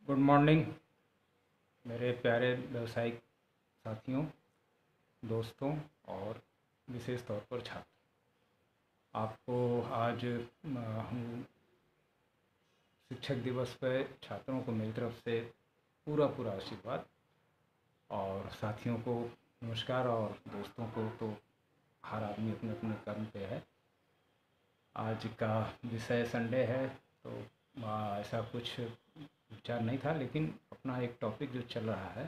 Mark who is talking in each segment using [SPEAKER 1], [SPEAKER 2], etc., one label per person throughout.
[SPEAKER 1] Good morning मेरे प्यारे व्यावसायिक साथियों, दोस्तों और विशेष तौर पर छात्र। आपको आज हम शिक्षक दिवस पर छात्रों को मेरी तरफ से पूरा पूरा आशीर्वाद, और साथियों को नमस्कार, और दोस्तों को तो हर आदमी अपने अपने कर्म पे है। आज का विषय संडे है, तो ऐसा कुछ विचार नहीं था, लेकिन अपना एक टॉपिक जो चल रहा है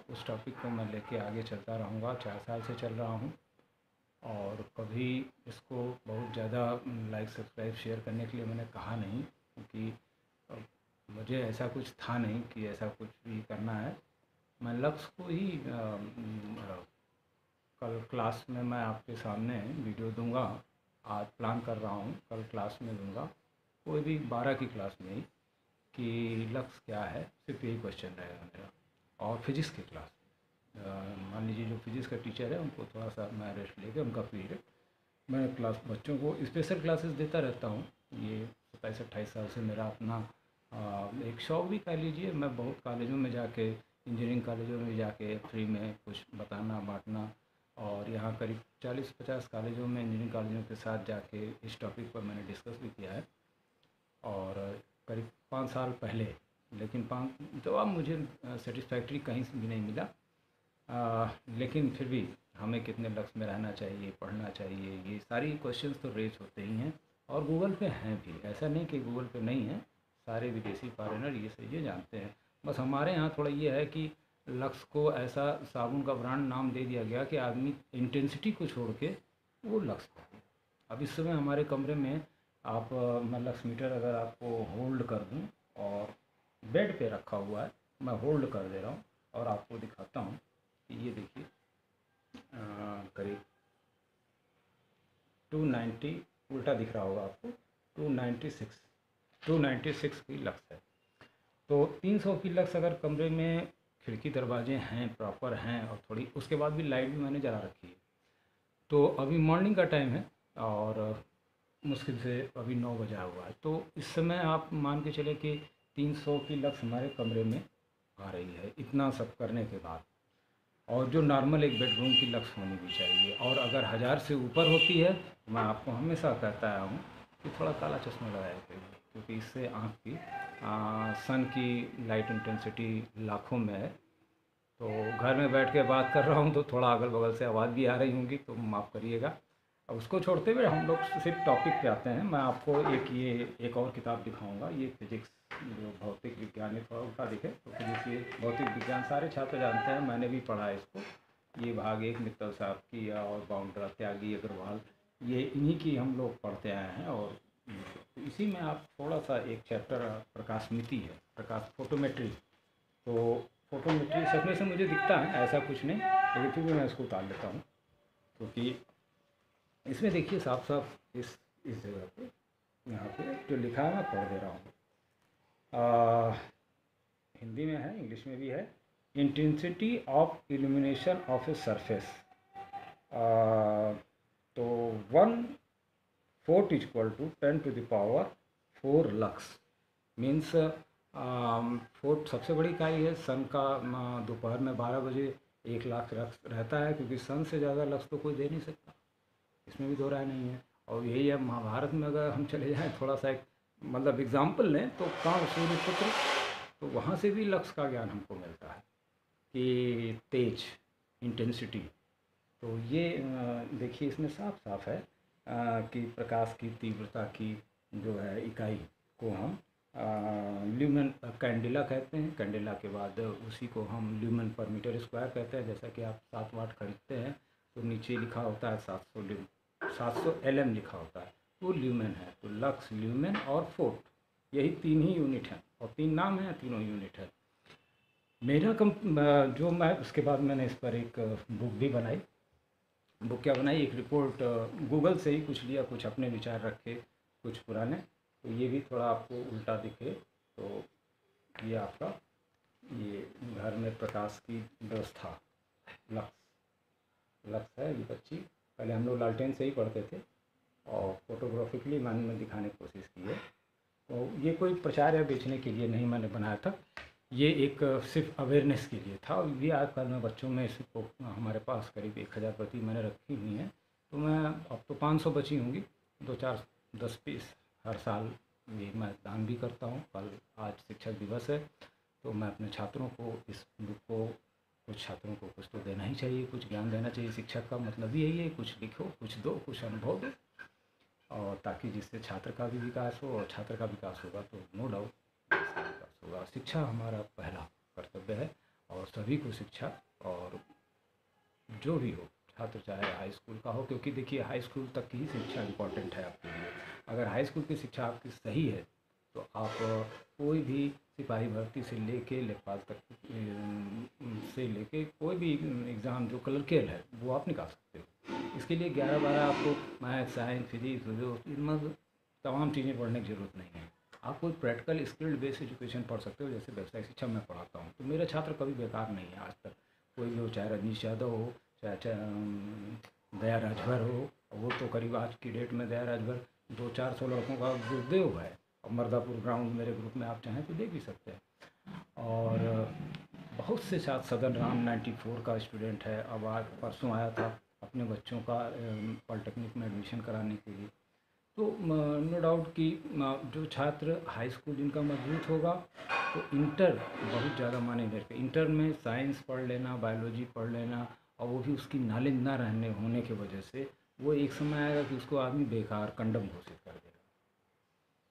[SPEAKER 1] उस टॉपिक को मैं लेके आगे चलता रहूँगा। 4 साल से चल रहा हूँ, और कभी इसको बहुत ज़्यादा लाइक सब्सक्राइब शेयर करने के लिए मैंने कहा नहीं, क्योंकि मुझे ऐसा कुछ था नहीं कि ऐसा कुछ भी करना है। मैं लक्ष्य को ही कल क्लास में मैं आपके सामने वीडियो दूंगा। आज प्लान कर रहा हूँ कल क्लास में दूंगा, कोई भी 12 की क्लास में ही, कि लक्ष्य क्या है। सिर्फ यही क्वेश्चन रहेगा मेरा। और फिजिक्स की क्लास, मान लीजिए जो फिजिक्स का टीचर है उनको थोड़ा सा मैं रेस्ट लेके उनका पीरियड मैं क्लास बच्चों को स्पेशल क्लासेस देता रहता हूँ। ये 27-28 साल से मेरा अपना एक शौक भी कह लीजिए। मैं बहुत कॉलेजों में जाके, इंजीनियरिंग कॉलेजों में जाके फ्री में कुछ बताना बांटना, और यहाँ करीब 40-50 कॉलेजों में, इंजीनियरिंग कॉलेजों के साथ जाके इस टॉपिक पर मैंने डिस्कस भी किया है। और करीब 5 साल पहले, लेकिन 5 जवाब मुझे सेटिस्फैक्ट्री कहीं से भी नहीं मिला। लेकिन फिर भी हमें कितने लक्ष्य में रहना चाहिए, पढ़ना चाहिए, ये सारी क्वेश्चंस तो रेज होते ही हैं। और गूगल पे हैं भी, ऐसा नहीं कि गूगल पे नहीं है। सारे विदेशी फॉरेनर ये चीज़ें जानते हैं। बस हमारे यहाँ थोड़ा ये है कि लक्ष्य को ऐसा साबुन का ब्रांड नाम दे दिया गया कि आदमी इंटेंसिटी को छोड़ के वो लक्ष्य पर। अब इस समय हमारे कमरे में आप मैं लक्ष्य मीटर अगर आपको होल्ड कर दूं, और बेड पे रखा हुआ है, मैं होल्ड कर दे रहा हूँ और आपको दिखाता हूँ कि ये देखिए करीब 290 उल्टा दिख रहा होगा आपको। 296 की लक्ष्य है। तो 300 की लक्ष्य अगर कमरे में खिड़की दरवाजे हैं, प्रॉपर हैं, और थोड़ी उसके बाद भी लाइट भी मैंने जला रखी है। तो अभी मॉर्निंग का टाइम है, और मुश्किल से अभी 9 बजा हुआ है। तो इस समय आप मान के चले कि 300 की लक्ष्य हमारे कमरे में आ रही है, इतना सब करने के बाद। और जो नॉर्मल एक बेडरूम की लक्ष्य होनी भी चाहिए। और अगर 1000 से ऊपर होती है, मैं आपको हमेशा कहता आया हूँ कि थोड़ा काला चश्मा लगाया करिए, क्योंकि इससे आँख की सन की लाइट इंटेंसिटी लाखों में है। तो घर में बैठ के बात कर रहा हूँ तो थोड़ा अगल बगल से आवाज़ भी आ रही होंगी, तो माफ़ करिएगा। अब उसको छोड़ते हुए हम लोग सिर्फ टॉपिक पे आते हैं। मैं आपको एक और किताब दिखाऊंगा। ये फिजिक्स, जो भौतिक विज्ञान है, थोड़ा उल्टा दिखे तो फिजिक्स, ये भौतिक विज्ञान सारे छात्र जानते हैं, मैंने भी पढ़ा है इसको। ये भाग 1 मित्तल साहब की और बाउंड्रा, त्यागी, अग्रवाल, ये इन्हीं की हम लोग पढ़ते आए हैं। और इसी में आप थोड़ा सा एक चैप्टर प्रकाशमिति है, प्रकाश फोटोमेट्री। तो फोटोमेट्री सपने से मुझे दिखता है, ऐसा कुछ नहीं, लेकिन फिर भी मैं इसको उतार लेता हूँ, क्योंकि इसमें देखिए साफ साफ इस जगह पे, यहाँ पे जो लिखा है मैं पढ़ दे रहा हूँ। हिंदी में है, इंग्लिश में भी है। Intensity of illumination of a surface, तो 1 phot equal to 10⁴ lux. Means phot सबसे बड़ी इकाई है। सन का दोपहर में 12 बजे 1 लाख रहता है, क्योंकि सन से ज़्यादा लक्स तो कोई दे नहीं सकता, इसमें भी दो राय नहीं है। और यही है महाभारत में, अगर हम चले जाएं थोड़ा सा एक मतलब एग्जाम्पल लें, तो कर्ण सूर्यपुत्र, तो वहाँ से भी लक्ष्य का ज्ञान हमको मिलता है कि तेज, इंटेंसिटी। तो ये देखिए इसमें साफ साफ है कि प्रकाश की तीव्रता की जो है इकाई को हम ल्यूमेन कैंडेला कहते हैं। कैंडेला के बाद उसी को हम ल्यूमेन पर मीटर स्क्वायर कहते हैं। जैसा कि आप 7 वाट खरीदते हैं तो नीचे लिखा होता है 700 LM लिखा होता है, वो ल्यूमेन है। तो लक्स, ल्यूमेन और फोर्ट, यही 3 ही यूनिट हैं, और 3 नाम हैं, तीनों यूनिट है। मेरा जो मैं उसके बाद मैंने इस पर एक बुक भी बनाई। बुक क्या बनाई, एक रिपोर्ट गूगल से ही कुछ लिया, कुछ अपने विचार रखे, कुछ पुराने। तो ये भी थोड़ा आपको उल्टा दिखे, तो ये आपका, ये घर में प्रकाश की व्यवस्था, लक्स है। ये बच्ची, पहले हम लोग लालटेन से ही पढ़ते थे, और फोटोग्राफिकली मैंने दिखाने की कोशिश की है। तो ये कोई प्रचार या बेचने के लिए नहीं मैंने बनाया था, ये एक सिर्फ अवेयरनेस के लिए था। ये आजकल में बच्चों में इसको हमारे पास करीब 1000 प्रति मैंने रखी हुई हैं, तो मैं अब तो 500 बची होंगी, 2-4 10 पीस हर साल ये मैं दान भी करता हूँ। कल आज शिक्षक दिवस है, तो मैं अपने छात्रों को इस बुक को, कुछ छात्रों को कुछ तो देना ही चाहिए, कुछ ज्ञान देना चाहिए। शिक्षक का मतलब यही है, कुछ लिखो, कुछ दो, कुछ अनुभव दो, और ताकि जिससे छात्र का भी विकास हो, और छात्र का विकास होगा तो नो डाउट देश का विकास होगा। शिक्षा हमारा पहला कर्तव्य है, और सभी को शिक्षा, और जो भी हो, छात्र चाहे हाई स्कूल का हो, क्योंकि देखिए हाई स्कूल तक की ही शिक्षा इम्पॉर्टेंट है आपके लिए। अगर हाई स्कूल की शिक्षा आपकी सही है तो आप कोई भी सिपाही भर्ती से लेके लेखपाल तक से लेके कोई भी एग्ज़ाम जो क्लर्कियल है वो आप निकाल सकते हो। इसके लिए 11-12 आपको मैथ, साइंस, फिजिक्स, मतलब तमाम चीज़ें पढ़ने की ज़रूरत नहीं है। आप कोई प्रैक्टिकल स्किल्ड बेस्ड एजुकेशन पढ़ सकते हो, जैसे व्यवसाय शिक्षा मैं पढ़ाता हूँ, तो मेरा छात्र कभी बेकार नहीं है आज तक। कोई भी हो, चाहे रजनीश यादव हो, चाहे दया राजभर हो, वो तो करीब आज की डेट में दया राजभर 200-400 लड़कों का गुरुदेव है, और मर्दापुर ग्राउंड मेरे ग्रुप में आप चाहें तो देख भी सकते हैं। और बहुत से छात्र, सदन राम 94 का स्टूडेंट है, अब आज परसों आया था अपने बच्चों का पॉलिटेक्निक में एडमिशन कराने के लिए। तो नो डाउट कि जो छात्र हाई स्कूल जिनका मजबूत होगा तो इंटर बहुत ज़्यादा माने रखते। इंटर में साइंस पढ़ लेना, बायोलॉजी पढ़ लेना, और वो भी उसकी नॉलेज ना रहने होने की वजह से वो एक समय आएगा कि उसको आदमी बेकार कंडम घोषित कर देगा।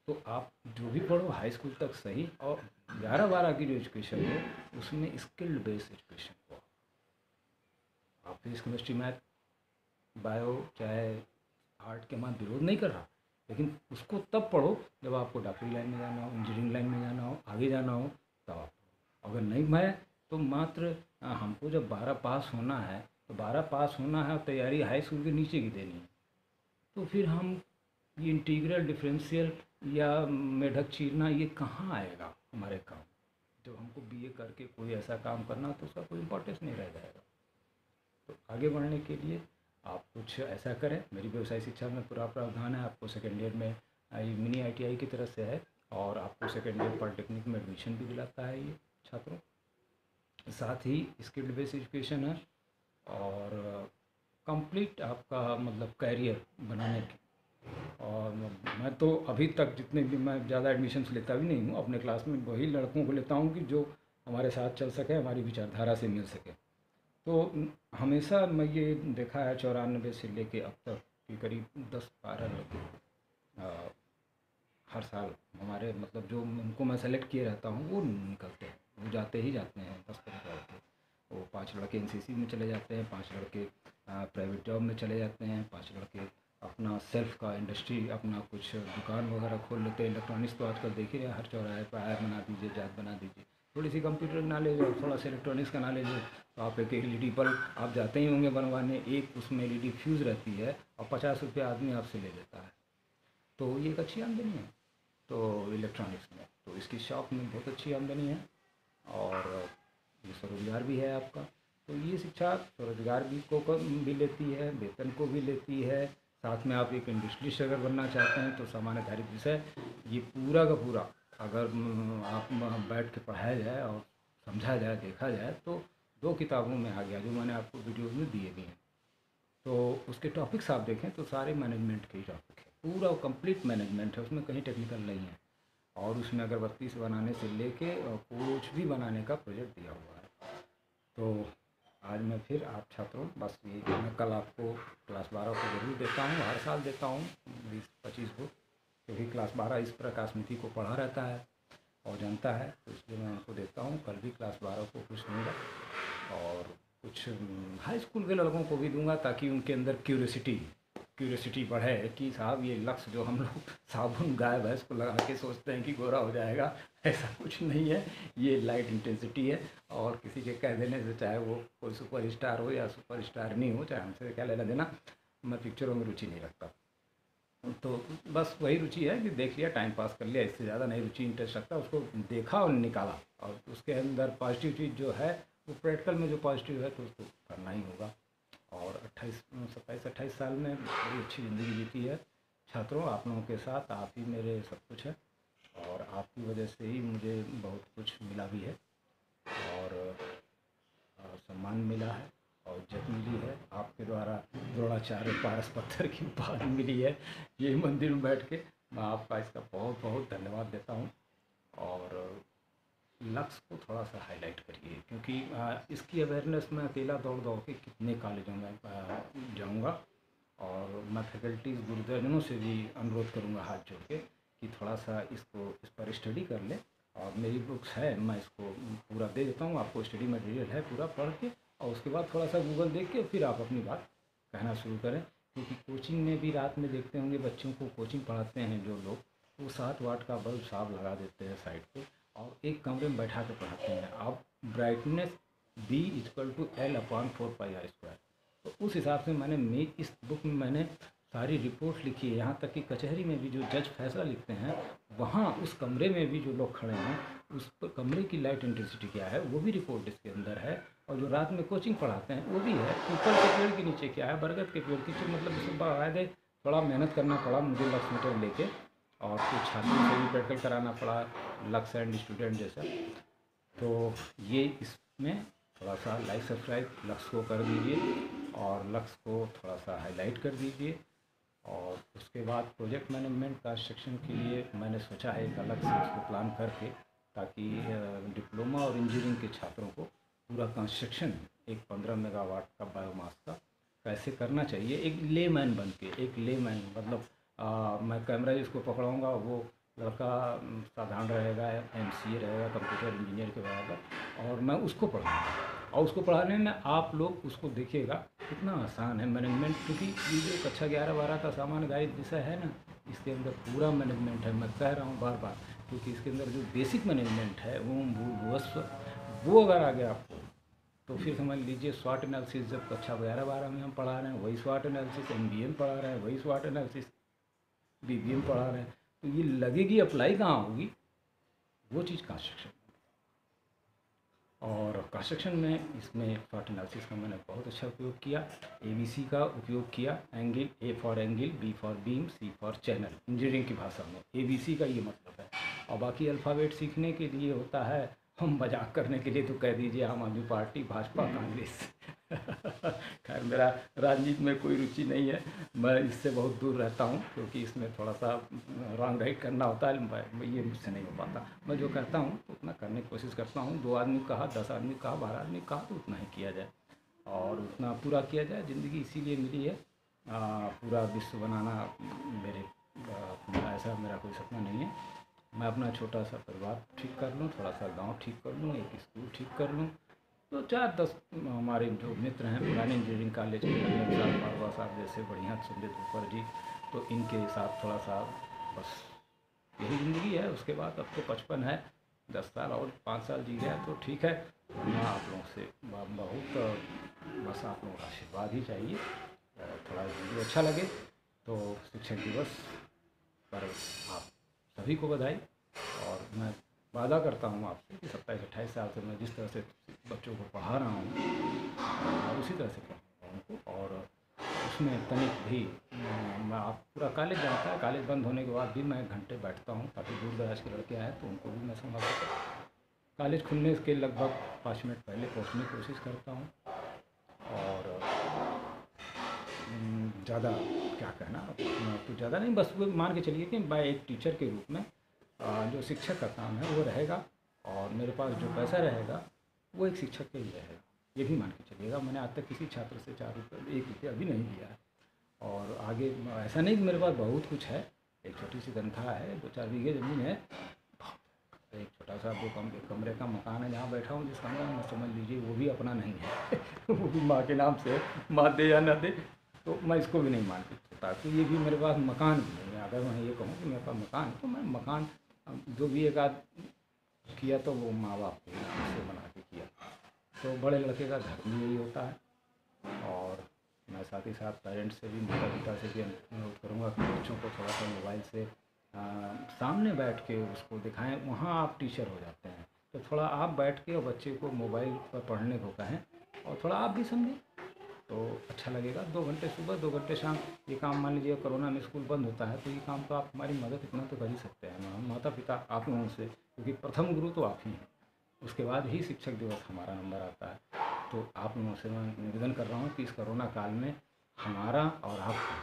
[SPEAKER 1] तो आप जो भी पढ़ो हाई स्कूल तक सही, और 11-12 की जो एजुकेशन हो उसमें स्किल्ड बेस्ड एजुकेशन हो। आप फिजिक्स, केमिस्ट्री, मैथ, बायो, चाहे आर्ट के मान विरोध नहीं कर रहा, लेकिन उसको तब पढ़ो जब आपको डॉक्टरी लाइन में जाना हो, इंजीनियरिंग लाइन में जाना हो, आगे जाना हो, तब आप पढ़ो। अगर नहीं है तो मात्र हमको जब 12 पास होना है तो 12 पास होना है और तैयारी हाई स्कूल के नीचे की देनी है, तो फिर हम ये इंटीग्रल, डिफरेंशियल या मेढक चीरना ये कहाँ आएगा हमारे काम। जब हमको बीए करके कोई ऐसा काम करना तो उसका कोई इम्पोर्टेंस नहीं रह जाएगा। तो आगे बढ़ने के लिए आप कुछ ऐसा करें। मेरी व्यवसाय शिक्षा में पूरा प्रावधान है, आपको सेकेंड ईयर में मिनी ITI की तरफ से है, और आपको सेकेंड ईयर पॉलिटेक्निक में एडमिशन भी दिलाता है ये छात्रों। साथ ही स्किल्ड बेस्ड एजुकेशन है, और कंप्लीट आपका मतलब कैरियर बनाने की। और मैं तो अभी तक जितने भी, मैं ज़्यादा एडमिशन्स लेता भी नहीं हूँ अपने क्लास में, वही लड़कों को लेता हूँ कि जो हमारे साथ चल सके, हमारी विचारधारा से मिल सके। तो हमेशा मैं ये देखा है 94 से लेके अब तक कि करीब 10-12 लड़के हर साल हमारे, मतलब जो उनको मैं सेलेक्ट किए रहता हूँ वो निकलते हैं, वो जाते ही जाते हैं 10-15 लड़के। वो 5 लड़के NCC में चले जाते हैं, 5 लड़के प्राइवेट जॉब में चले जाते हैं, 5 लड़के अपना सेल्फ का इंडस्ट्री, अपना कुछ दुकान वगैरह खोल लेते हैं। इलेक्ट्रॉनिक्स तो आजकल देख ही रहे हैं, हर चौराहे पर ऐप बना दीजिए, जात बना दीजिए। थोड़ी सी कंप्यूटर नॉलेज और थोड़ा सा इलेक्ट्रॉनिक्स का नॉलेज हो तो आप एक LED बल्ब आप जाते ही होंगे बनवाने, एक उसमें LED फ्यूज़ रहती है और 50 रुपये आदमी आपसे ले लेता है। तो ये एक अच्छी आमदनी है। तो इलेक्ट्रॉनिक्स में तो इसकी शॉप में बहुत अच्छी आमदनी है, और ये स्वरोजगार भी है आपका। तो ये शिक्षा स्वरोजगार भी लेती है, वेतन को भी लेती है। साथ में आप एक इंडस्ट्रिस्ट अगर बनना चाहते हैं तो सामान्य आधारित विषय ये पूरा का पूरा अगर आप बैठ के पढ़ाया जाए और समझा जाए, देखा जाए, तो 2 किताबों में आ गया, जो मैंने आपको वीडियोज़ में दिए भी हैं। तो उसके टॉपिक्स आप देखें तो सारे मैनेजमेंट के ही टॉपिक है, पूरा कंप्लीट मैनेजमेंट है, उसमें कहीं टेक्निकल नहीं है। और उसमें अगरबत्ती से बनाने से लेके कुछ भी बनाने का प्रोजेक्ट दिया हुआ है। तो आज मैं फिर आप छात्रों, बस ये मैं कल आपको क्लास 12 को ज़रूर देता हूँ, हर साल देता हूँ 20-25 को, क्योंकि क्लास 12 इस प्रकार स्मृति को पढ़ा रहता है और जानता है, तो इसलिए मैं उनको देता हूँ। कल भी क्लास 12 को कुछ दूँगा, और कुछ हाई स्कूल के लड़कों को भी दूंगा, ताकि उनके अंदर क्यूरियोसिटी बढ़े कि साहब ये लक्ष्य जो हम लोग साबुन गाय भैंस को लगा के सोचते हैं कि गोरा हो जाएगा, ऐसा कुछ नहीं है। ये लाइट इंटेंसिटी है, और किसी के कह देने से, चाहे वो कोई सुपर स्टार हो या सुपर स्टार नहीं हो, चाहे हमसे क्या लेना देना। मैं पिक्चरों में रुचि नहीं रखता, तो बस वही रुचि है कि देख लिया, टाइम पास कर लिया, इससे ज़्यादा नहीं रुचि इंटरेस्ट रखता। उसको देखा और निकाला, और उसके अंदर पॉजिटिव चीज़ जो है वो प्रैक्टिकल में जो पॉजिटिव है तो उसको करना ही होगा। और 27-28 साल में बड़ी अच्छी ज़िंदगी बीती है छात्रों, आप लोगों के साथ। आप ही मेरे सब कुछ है, और आपकी वजह से ही मुझे बहुत कुछ मिला भी है, और सम्मान मिला है और इज्जत मिली है। आपके द्वारा द्रोणाचार्य पारस पत्थर की उपाधि मिली है ये मंदिर में बैठ के। मैं आपका इसका बहुत बहुत धन्यवाद देता हूँ। और लक्ष्य को थोड़ा सा हाईलाइट करिए, क्योंकि इसकी अवेयरनेस मैं अकेला दौड़ दौड़ के कितने कॉलेजों में जाऊँगा, और मैं फैकल्टीज़ गुरुजनों से भी अनुरोध करूँगा हाथ जोड़ के कि थोड़ा सा इसको इस पर स्टडी कर लें। और मेरी बुक्स है, मैं इसको पूरा दे देता हूँ आपको, स्टडी मटेरियल है पूरा, पढ़ के और उसके बाद थोड़ा सा गूगल देख के फिर आप अपनी बात कहना शुरू करें। क्योंकि कोचिंग में भी रात में देखते होंगे बच्चों को कोचिंग पढ़ाते हैं जो लोग, वो 7 वाट का बल्ब साफ लगा देते हैं साइड पे और एक कमरे में बैठा के पढ़ाते हैं। आप ब्राइटनेस B=L/4πr²। तो उस हिसाब से मैंने इस बुक में मैंने सारी रिपोर्ट लिखी है। यहाँ तक कि कचहरी में भी जो जज फैसला लिखते हैं, वहाँ उस कमरे में भी जो लोग खड़े हैं उस कमरे की लाइट इंटेंसिटी क्या है वो भी रिपोर्ट इसके अंदर है। और जो रात में कोचिंग पढ़ाते हैं वो भी है। पीपल के पेड़ के नीचे क्या है, बरगद के पेड़ के नीचे, मतलब इसमें बाकायदे थोड़ा मेहनत करना पड़ा मुझे लक्ष्य मीटर लेके, और कुछ छात्रों से भी प्रैक्टिकल कराना पड़ा, लक्ष्य एंड स्टूडेंट जैसा। तो ये इसमें थोड़ा सा लाइक सब्सक्राइब लक्ष्य को कर दीजिए और लक्ष्य को थोड़ा सा हाईलाइट कर दीजिए। और उसके बाद प्रोजेक्ट मैनेजमेंट कंस्ट्रक्शन के लिए मैंने सोचा है एक अलग से उसको प्लान करके, ताकि डिप्लोमा और इंजीनियरिंग के छात्रों को पूरा कंस्ट्रक्शन एक 15 मेगावाट का बायोमास का कैसे करना चाहिए, एक लेमैन बन के, एक लेमैन मतलब मैं कैमरा जिसको पकड़ाऊँगा वो लड़का साधारण रहेगा, MCA रहेगा, कंप्यूटर इंजीनियर के बराबर, और मैं उसको पढ़ाऊँगा। और उसको पढ़ाने में आप लोग उसको देखिएगा कितना आसान है मैनेजमेंट, क्योंकि ये जो कक्षा 11-12 का सामान्य गाइड विषय है ना, इसके अंदर पूरा मैनेजमेंट है। मैं कह रहा हूँ बार बार, क्योंकि इसके अंदर जो बेसिक मैनेजमेंट है ओम भूर्भुवस्व, वो अगर आ गया आपको तो फिर समझ लीजिए स्वॉट एनालिसिस जब कक्षा 11-12 में हम पढ़ा रहे हैं वही स्वॉट एनालिसिस, MBA में पढ़ा रहे हैं वही स्वॉट एनालिसिस, BBA में पढ़ा रहे हैं, तो ये लगेगी अप्लाई कहाँ होगी, वो चीज़ कंस्ट्रक्शन। और कंस्ट्रक्शन में इसमें स्वॉट एनालिसिस का मैंने बहुत अच्छा उपयोग किया, ABC का उपयोग किया, angle, A for angle, B for beam, C for channel, engineering की भाषा में ABC का ये मतलब है। और बाकी अल्फ़ाबेट सीखने के लिए होता है, हम मजाक करने के लिए तो कह दीजिए आम आदमी पार्टी, भाजपा, कांग्रेस। खैर मेरा राजनीति में कोई रुचि नहीं है, मैं इससे बहुत दूर रहता हूँ, क्योंकि इसमें थोड़ा सा रॉन्ग राइट करना होता है, ये मुझसे नहीं हो पाता। मैं जो कहता हूँ तो उतना करने की कोशिश करता हूँ। 2 आदमी कहा, 10 आदमी कहा, 12 आदमी कहा, तो उतना ही किया जाए और उतना पूरा किया जाए। ज़िंदगी इसीलिए मिली है, पूरा विश्व बनाना मेरे ऐसा मेरा कोई सपना नहीं है। मैं अपना छोटा सा परिवार ठीक कर लूँ, थोड़ा सा गांव ठीक कर लूँ, एक स्कूल ठीक कर लूँ, तो 4-10 हमारे जो मित्र हैं पुराने इंजीनियरिंग कॉलेज के, पारवा साहब जैसे बढ़िया, संजय धूपर जी, तो इनके साथ थोड़ा सा बस यही ज़िंदगी है। उसके बाद अब तो 55 है, 10 साल और 5 साल जी गया तो ठीक है। मैं आप लोगों से बहुत बस आप लोगों का आशीर्वाद ही चाहिए, और थोड़ा वीडियो अच्छा लगे तो शिक्षक दिवस पर आप सभी को बधाई। और मैं वादा करता हूँ आपसे कि 27-28 साल से मैं जिस तरह से बच्चों को पढ़ा रहा हूँ उसी तरह से पढ़ाऊँगा उनको, और उसमें तनिक भी मैं, आप पूरा कॉलेज जानता है, कॉलेज बंद होने के बाद भी मैं घंटे बैठता हूँ ताकि दूर दराज के लड़के आए तो उनको भी मैं संभाल सकूँ। कॉलेज खुलने के लगभग 5 मिनट पहले पहुँचने की कोशिश करता हूँ। और ज़्यादा क्या कहना, तो ज़्यादा नहीं, बस वो मान के चलिए कि मैं एक टीचर के रूप में जो शिक्षक का काम है वो रहेगा, और मेरे पास जो पैसा रहेगा वो एक शिक्षक के लिए रहेगा, ये भी मान के चलिएगा। मैंने आज तक किसी छात्र से 1 रुपया भी नहीं लिया है। और आगे ऐसा नहीं कि मेरे पास बहुत कुछ है, एक छोटी सी तनख्वाह है, 2-4 बीघे ज़मीन है, एक छोटा सा 2 कमरे का मकान है जहाँ बैठा हूँ, जिस कमरे में समझ लीजिए वो भी अपना नहीं है। वो भी माँ के नाम से, माँ दे या ना दे, तो मैं इसको भी नहीं मान के चलता। तो ये भी मेरे पास मकान भी नहीं है। अगर मैं ये कहूँ कि मेरे पास मकान है तो मैं मकान जो भी एक आध किया तो वो माँ बाप के से बना के किया। तो बड़े लड़के का घर भी यही होता है। और मैं साथ ही साथ पेरेंट्स से भी, माता पिता से भी अनुरोध करूँगा कि बच्चों को थोड़ा सा मोबाइल से सामने बैठ के उसको दिखाएं, वहाँ आप टीचर हो जाते हैं। तो थोड़ा आप बैठ के और बच्चे को मोबाइल पर पढ़ने को कहें, और थोड़ा आप भी समझें। तो अच्छा लगेगा। 2 घंटे सुबह 2 घंटे शाम, ये काम मान लीजिए कोरोना में स्कूल बंद होता है तो ये काम तो आप हमारी मदद इतना तो कर ही सकते हैं। हम माता पिता आप लोगों से, क्योंकि प्रथम गुरु तो आप ही हैं, उसके बाद ही शिक्षक दिवस हमारा नंबर आता है। तो आप लोगों से मैं निवेदन कर रहा हूँ कि इस कोरोना काल में हमारा और आपका,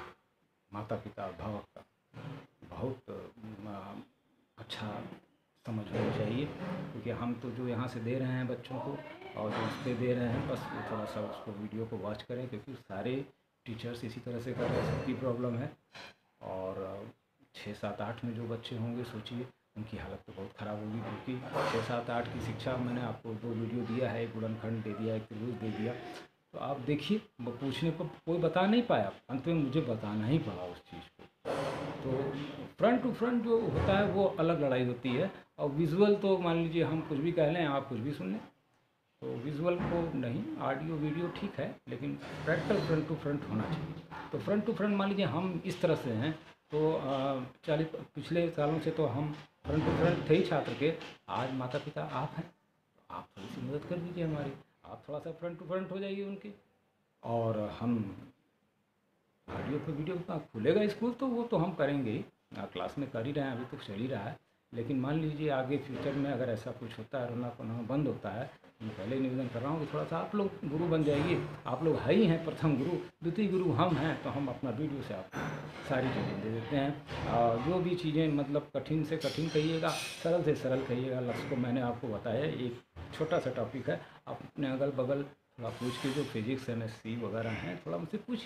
[SPEAKER 1] माता पिता अभिभावक का बहुत अच्छा समझ होनी चाहिए, क्योंकि हम तो जो यहाँ से दे रहे हैं बच्चों को और जो उस पर दे रहे हैं, बस वो थोड़ा सा उसको वीडियो को वॉच करें, क्योंकि सारे टीचर्स इसी तरह से कर रहे हैं, सबकी प्रॉब्लम है। और 6, 7, 8 में जो बच्चे होंगे सोचिए उनकी हालत तो बहुत ख़राब होगी, क्योंकि 6, 7, 8 की शिक्षा मैंने आपको 2 वीडियो दिया है, एक गुणनखंड दे दिया, एक त्रिभुज दे दिया। तो आप देखिए, पूछने पर कोई बता नहीं पाया, अंत में मुझे बताना ही पड़ा उस चीज़ को। तो फ्रंट टू फ्रंट जो होता है वो अलग लड़ाई होती है, और विजुअल तो मान लीजिए हम कुछ भी कह लें, आप कुछ भी सुन लें, तो विजुअल को नहीं, ऑडियो वीडियो ठीक है, लेकिन प्रैक्टिकल फ्रंट टू फ्रंट होना चाहिए। तो फ्रंट टू फ्रंट मान लीजिए हम इस तरह से हैं, तो 40 पिछले सालों से तो हम फ्रंट टू फ्रंट थे ही छात्र के। आज माता पिता आप हैं, तो आप थोड़ी सी मदद कर दीजिए हमारी, आप थोड़ा सा फ्रंट टू फ्रंट हो जाइए उनके। और हम ऑडियो पे वीडियो का खुलेगा स्कूल तो वो तो हम करेंगे ही, क्लास में कर ही रहे हैं, अभी तो चल ही रहा है। लेकिन मान लीजिए आगे फ्यूचर में अगर ऐसा कुछ होता है, रोना कोना बंद होता है, मैं पहले ही निवेदन कर रहा हूँ कि थोड़ा सा आप लोग गुरु बन जाइए। आप लोग है ही हैं प्रथम गुरु, द्वितीय गुरु हम हैं, तो हम अपना वीडियो से आपको सारी चीज़ें दे देते हैं। और जो भी चीज़ें मतलब कठिन से कठिन कहिएगा, सरल से सरल कहिएगा, लक्ष्य को मैंने आपको बताया। एक छोटा सा टॉपिक है, आप अपने अगल बगल थोड़ा पूछ के, जो फिजिक्स एमएससी वगैरह हैं, थोड़ा मुझसे पूछ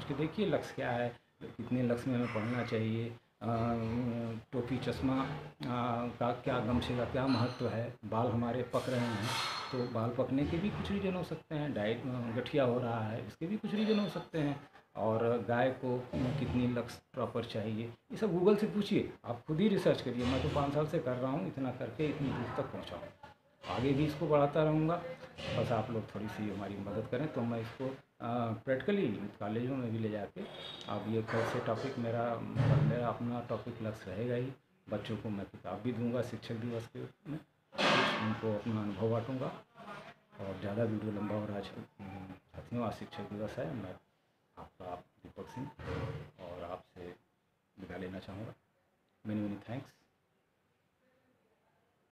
[SPEAKER 1] के देखिए लक्ष्य क्या है, कितने लक्ष्य में हमें पढ़ना चाहिए, टोपी चश्मा का क्या, गमछे का क्या महत्व है, बाल हमारे पक रहे हैं तो बाल पकने के भी कुछ रीजन हो सकते हैं, डाइट गठिया हो रहा है इसके भी कुछ रीजन हो सकते हैं, और गाय को कितनी लक्ष्य प्रॉपर चाहिए, ये सब गूगल से पूछिए, आप खुद ही रिसर्च करिए। मैं तो 5 साल से कर रहा हूँ, इतना करके इतनी दूर तक पहुँचा हूँ, आगे भी इसको बढ़ाता रहूँगा। बस आप लोग थोड़ी सी हमारी मदद करें तो मैं इसको प्रैक्टिकली कॉलेजों में भी ले जाके, अब ये कल से टॉपिक मेरा अपना टॉपिक लक्ष्य रहेगा ही। बच्चों को मैं किताब भी दूंगा शिक्षक दिवस के में, उनको अपना अनुभव बांटूंगा। और ज़्यादा वीडियो लंबा हो रहा है साथियों, आज शिक्षक दिवस है। मैं आपका दीपक सिंह और आपसे विदा लेना चाहूँगा। Many many thanks.